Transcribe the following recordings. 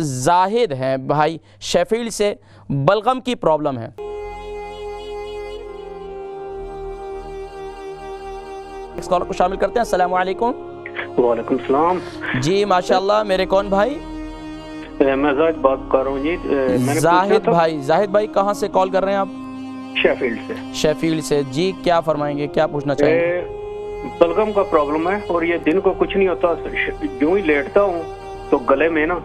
زاہد ہیں بھائی شیفیلڈ سے، بلغم کی پرابلم ہے۔ اس کال کو شامل کرتے ہیں۔ السلام علیکم۔ وعلیکم السلام جی ماشاءاللہ، میرے کون بھائی؟ میں زاہد بات کر رہا ہوں جی۔ زاہد بھائی کہاں سے کال کر رہے ہیں آپ؟ شیفیلڈ سے۔ شیفیلڈ سے جی، کیا فرمائیں گے، کیا پوچھنا چاہیں گے؟ بلغم کا پرابلم ہے اور یہ دن کو کچھ نہیں ہوتا، جو ہی لیٹتا ہوں تو گلے میں نا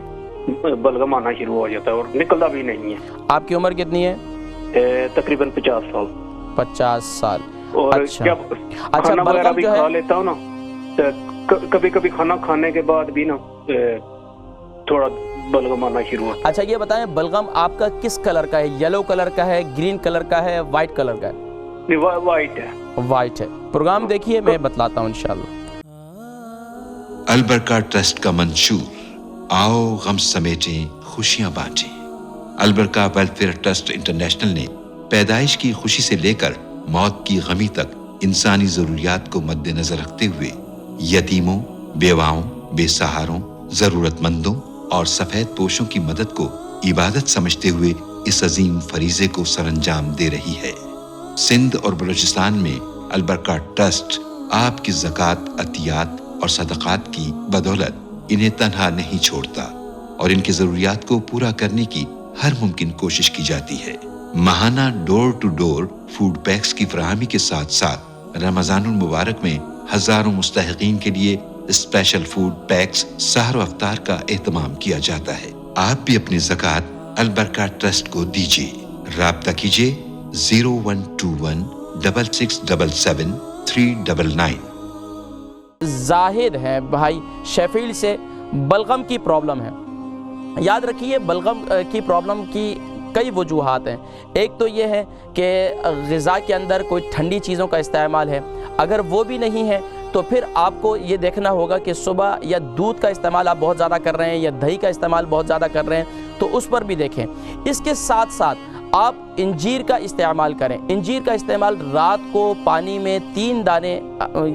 بلغم آنا شروع ہو جاتا ہے اور نکلتا بھی نہیں ہے۔ آپ کی عمر کتنی ہے؟ تقریباً 50 سال۔ 50 سال۔ اور جب کھانا وغیرہ بھی کھا لیتا ہوں نا، کبھی کبھی کھانا کھانے کے بعد بھی نا تھوڑا بلغم آنا شروع ہوتا ہے۔ اچھا یہ بتائیں، بلغم آپ کا کس کلر کا ہے؟ یلو کلر کا ہے، گرین کلر کا ہے، وائٹ کلر کا ہے؟ وائٹ ہے۔ وائٹ ہے۔ پروگرام دیکھیے، میں بتلاتا ہوں انشاءاللہ۔ البرکہ ٹرسٹ کا منشور، آؤ غم سمیٹیں خوشیاں بانٹیں۔ البرکہ ویلفیئر ٹرسٹ انٹرنیشنل نے پیدائش کی خوشی سے لے کر موت کی غمی تک انسانی ضروریات کو مد نظر رکھتے ہوئے یتیموں، بیواؤں، بے سہاروں، ضرورت مندوں اور سفید پوشوں کی مدد کو عبادت سمجھتے ہوئے اس عظیم فریضے کو سر انجام دے رہی ہے۔ سندھ اور بلوچستان میں البرکہ ٹرسٹ آپ کی زکوٰۃ، عطیات اور صدقات کی بدولت انہیں تنہا نہیں چھوڑتا اور ان کی ضروریات کو پورا کرنے کی ہر ممکن کوشش کی جاتی ہے۔ ماہانہ ڈور ٹو ڈور فوڈ پیکس کی فراہمی کے ساتھ ساتھ رمضان المبارک میں ہزاروں مستحقین کے لیے اسپیشل فوڈ پیکس سحر و افطار کا اہتمام کیا جاتا ہے۔ آپ بھی اپنی زکوٰۃ البرکہ ٹرسٹ کو دیجیے۔ رابطہ کیجیے 0121 6677 399۔ زاہد ہیں بھائی شیفیلڈ سے، بلغم کی پرابلم ہے۔ یاد رکھیے، بلغم کی پرابلم کی کئی وجوہات ہیں۔ ایک تو یہ ہے کہ غذا کے اندر کوئی ٹھنڈی چیزوں کا استعمال ہے، اگر وہ بھی نہیں ہے تو پھر آپ کو یہ دیکھنا ہوگا کہ صبح یا دودھ کا استعمال آپ بہت زیادہ کر رہے ہیں یا دہی کا استعمال بہت زیادہ کر رہے ہیں، تو اس پر بھی دیکھیں۔ اس کے ساتھ ساتھ آپ انجیر کا استعمال کریں۔ انجیر کا استعمال رات کو پانی میں 3 دانے،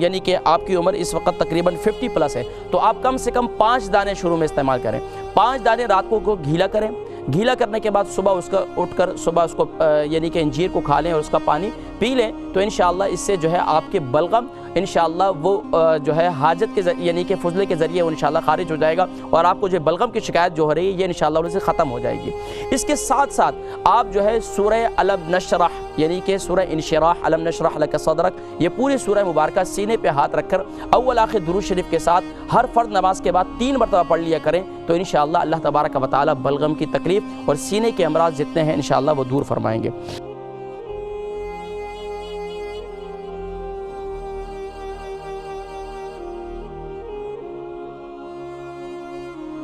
یعنی کہ آپ کی عمر اس وقت تقریباً 50+ ہے، تو آپ کم سے کم 5 دانے شروع میں استعمال کریں۔ 5 دانے رات کو گیلا کریں۔ گیلا کرنے کے بعد صبح اس کا اٹھ کر صبح اس کو یعنی کہ انجیر کو کھا لیں اور اس کا پانی پی لیں، تو انشاءاللہ اس سے جو ہے آپ کے بلغم انشاءاللہ وہ جو ہے حاجت کے یعنی کہ فضلے کے ذریعے وہ انشاءاللہ خارج ہو جائے گا اور آپ کو جو بلغم کی شکایت جو ہو رہی ہے یہ انشاءاللہ ان سے ختم ہو جائے گی۔ اس کے ساتھ ساتھ آپ جو ہے سورہ الم نشرح یعنی کہ سورہ انشراح، الم نشرح لک صدرک، یہ پوری سورہ مبارکہ سینے پہ ہاتھ رکھ کر اول آخر درود شریف کے ساتھ ہر فرض نماز کے بعد 3 مرتبہ پڑھ لیا کریں، تو انشاءاللہ اللہ تبارک و تعالی بلغم کی تکلیف اور سینے کے امراض جتنے ہیں انشاءاللہ وہ دور فرمائیں گے۔